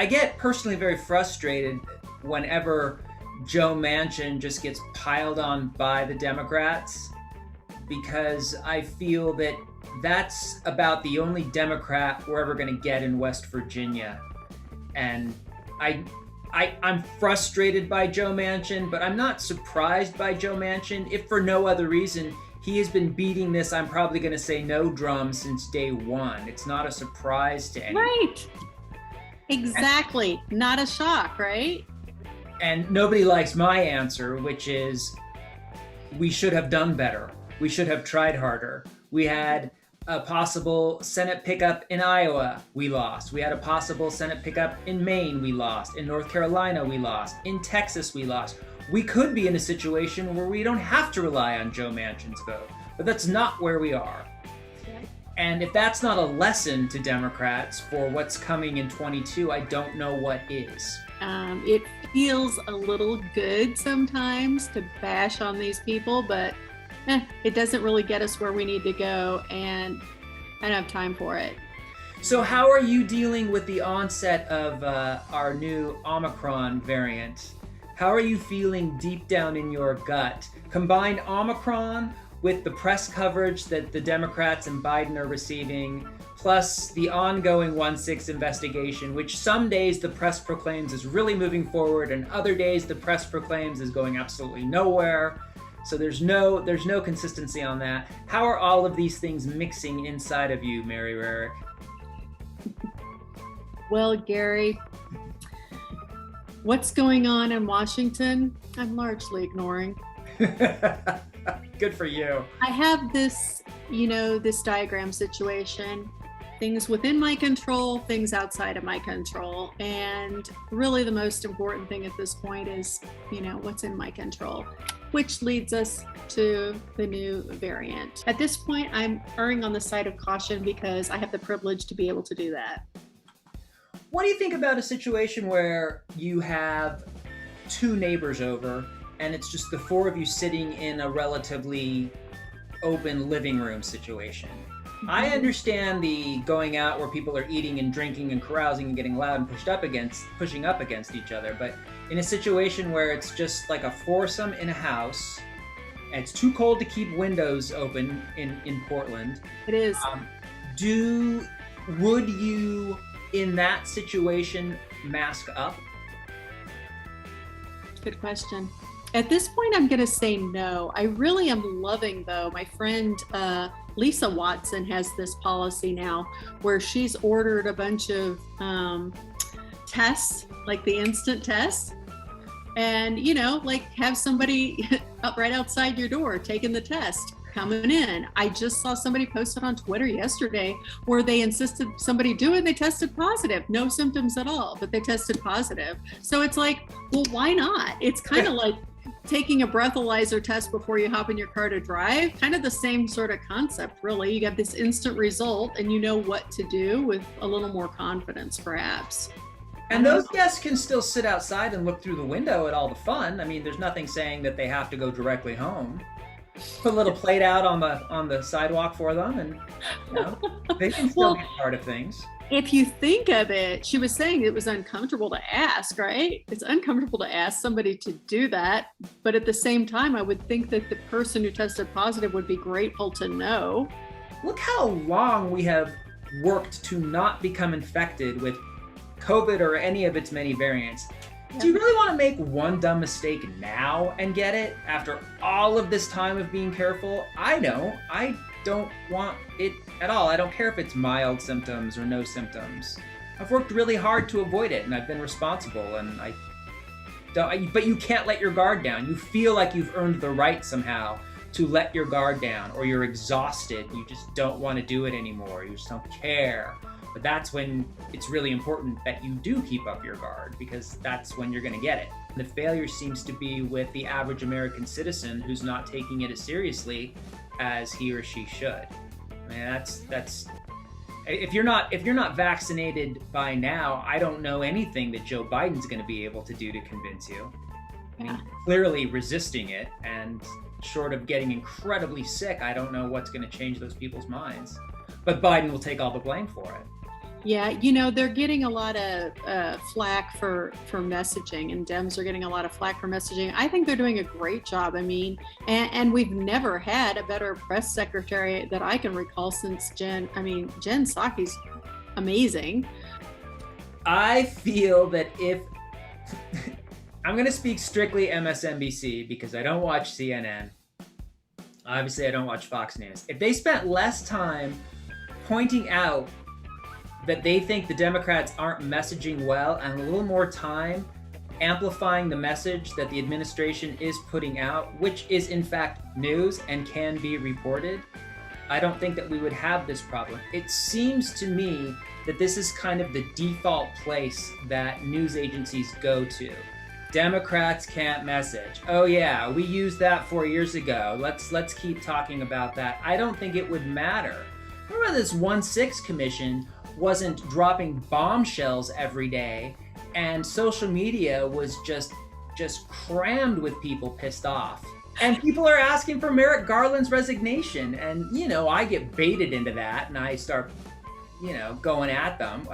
I get personally very frustrated whenever Joe Manchin just gets piled on by the Democrats, because I feel that that's about the only Democrat we're ever going to get in West Virginia. And I'm frustrated by Joe Manchin, but I'm not surprised by Joe Manchin, if for no other reason. He has been beating this, I'm probably going to say, no drum since day one. It's not a surprise to anyone. Right. Exactly. Not a shock, right? And nobody likes my answer, which is we should have done better. We should have tried harder. We had a possible Senate pickup in Iowa, we lost. We had a possible Senate pickup in Maine, we lost. In North Carolina, we lost. In Texas, we lost. We could be in a situation where we don't have to rely on Joe Manchin's vote, but that's not where we are. Yeah. And if that's not a lesson to Democrats for what's coming in 22, I don't know what is. It feels a little good sometimes to bash on these people, but it doesn't really get us where we need to go, and I don't have time for it. So how are you dealing with the onset of our new Omicron variant? How are you feeling deep down in your gut? Combine Omicron with the press coverage that the Democrats and Biden are receiving, plus the ongoing 1-6 investigation, which some days the press proclaims is really moving forward, and other days the press proclaims is going absolutely nowhere. So there's no consistency on that. How are all of these things mixing inside of you, Mary Rarick? Well, Gary, what's going on in Washington, I'm largely ignoring. Good for you. I have this, this diagram situation, things within my control, things outside of my control. And really the most important thing at this point is, what's in my control, which leads us to the new variant. At this point, I'm erring on the side of caution because I have the privilege to be able to do that. What do you think about a situation where you have two neighbors over and it's just the four of you sitting in a relatively open living room situation? Mm-hmm. I understand the going out where people are eating and drinking and carousing and getting loud and pushing up against each other, but in a situation where it's just like a foursome in a house and it's too cold to keep windows open in Portland. It is. Would you, in that situation, mask up? Good question. At this point, I'm going to say no. I really am loving, though. My friend Lisa Watson has this policy now where she's ordered a bunch of tests, like the instant tests, and, have somebody up right outside your door taking the test, coming in. I just saw somebody posted on Twitter yesterday where they insisted somebody do it. They tested positive, no symptoms at all, but they tested positive. So it's like, well, why not? It's kind of like taking a breathalyzer test before you hop in your car to drive, kind of the same sort of concept, really. You get this instant result and you know what to do with a little more confidence, perhaps. And those guests can still sit outside and look through the window at all the fun. I mean, there's nothing saying that they have to go directly home. Put a little plate out on the sidewalk for them, and they can still be part of things. If you think of it, she was saying it was uncomfortable to ask, right? It's uncomfortable to ask somebody to do that, but at the same time, I would think that the person who tested positive would be grateful to know. Look how long we have worked to not become infected with COVID or any of its many variants. Do you really want to make one dumb mistake now and get it after all of this time of being careful? I don't want it at all. I don't care if it's mild symptoms or no symptoms. I've worked really hard to avoid it, and I've been responsible, and but you can't let your guard down. You feel like you've earned the right somehow to let your guard down, or you're exhausted. You just don't want to do it anymore. You just don't care. But that's when it's really important that you do keep up your guard, because that's when you're going to get it. The failure seems to be with the average American citizen who's not taking it as seriously as he or she should. I mean, that's if you're not vaccinated by now, I don't know anything that Joe Biden's going to be able to do to convince you. I mean, clearly resisting it, and short of getting incredibly sick, I don't know what's going to change those people's minds. But Biden will take all the blame for it. Yeah, they're getting a lot of flack for messaging, and Dems are getting a lot of flack for messaging. I think they're doing a great job. I mean, and we've never had a better press secretary that I can recall since Jen Psaki's amazing. I feel that if I'm going to speak strictly MSNBC because I don't watch CNN. Obviously, I don't watch Fox News. If they spent less time pointing out that they think the Democrats aren't messaging well and a little more time amplifying the message that the administration is putting out, which is in fact news and can be reported, I don't think that we would have this problem. It seems to me that this is kind of the default place that news agencies go to. Democrats can't message. Oh yeah, we used that 4 years ago. Let's keep talking about that. I don't think it would matter. Remember this 1-6 commission wasn't dropping bombshells every day, and social media was just crammed with people pissed off. And people are asking for Merrick Garland's resignation, and I get baited into that, and I start, going at them.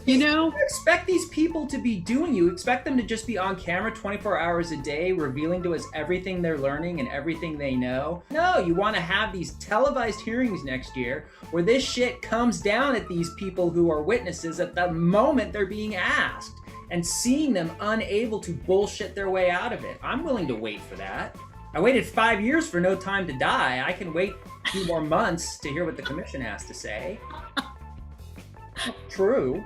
You expect these people to be doing? You expect them to just be on camera 24 hours a day, revealing to us everything they're learning and everything they know? No, you want to have these televised hearings next year where this shit comes down at these people who are witnesses at the moment they're being asked, and seeing them unable to bullshit their way out of it. I'm willing to wait for that. I waited 5 years for No Time to Die. I can wait a few more months to hear what the commission has to say. True.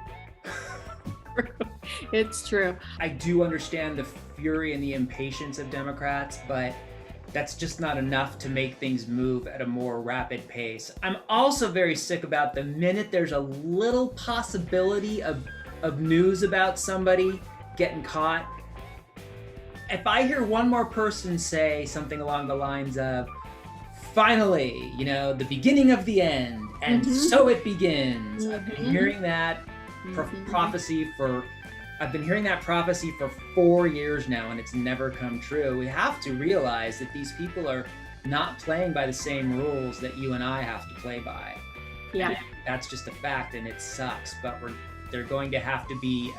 It's true. I do understand the fury and the impatience of Democrats, but that's just not enough to make things move at a more rapid pace. I'm also very sick about the minute there's a little possibility of news about somebody getting caught. If I hear one more person say something along the lines of, finally, the beginning of the end, and so it begins. I've been hearing that prophecy for 4 years now, and it's never come true. We have to realize that these people are not playing by the same rules that you and I have to play by. Yeah. That's just a fact, and it sucks, but they're going to have to be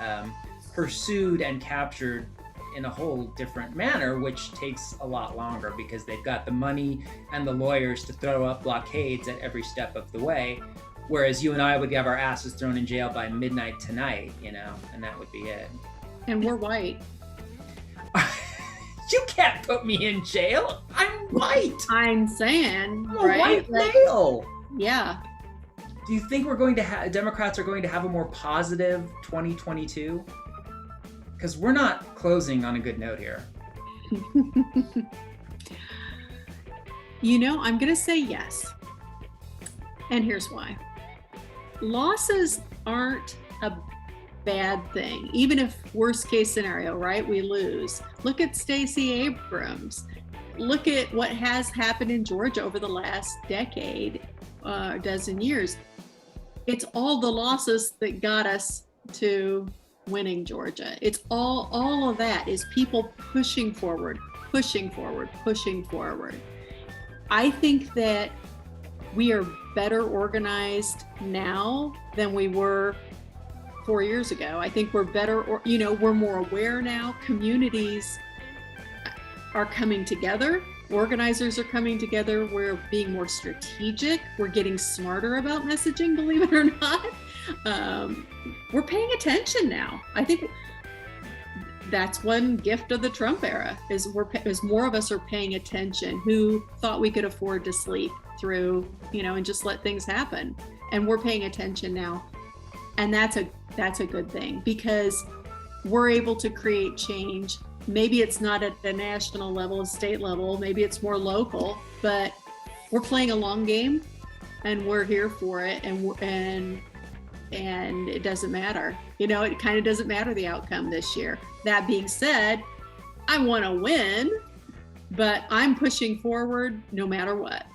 pursued and captured in a whole different manner, which takes a lot longer because they've got the money and the lawyers to throw up blockades at every step of the way. Whereas you and I would have our asses thrown in jail by midnight tonight, and that would be it. And we're white. You can't put me in jail. I'm white. I'm saying, I'm a white male. Yeah. Do you think Democrats are going to have a more positive 2022? Because we're not closing on a good note here. I'm going to say yes. And here's why. Losses aren't a bad thing. Even if worst case scenario, right, we lose. Look at Stacey Abrams. Look at what has happened in Georgia over the last decade, dozen years. It's all the losses that got us to winning Georgia. It's all of that is people pushing forward. I think that we are better organized now than we were 4 years ago. I think we're better, we're more aware now. Communities are coming together. Organizers are coming together. We're being more strategic. We're getting smarter about messaging, believe it or not. We're paying attention now. I think that's one gift of the Trump era is more of us are paying attention, who thought we could afford to sleep through, and just let things happen. And we're paying attention now. And that's a good thing because we're able to create change. Maybe it's not at the national level, state level, maybe it's more local, but we're playing a long game and we're here for it. And it doesn't matter. It kind of doesn't matter the outcome this year. That being said, I want to win, but I'm pushing forward no matter what.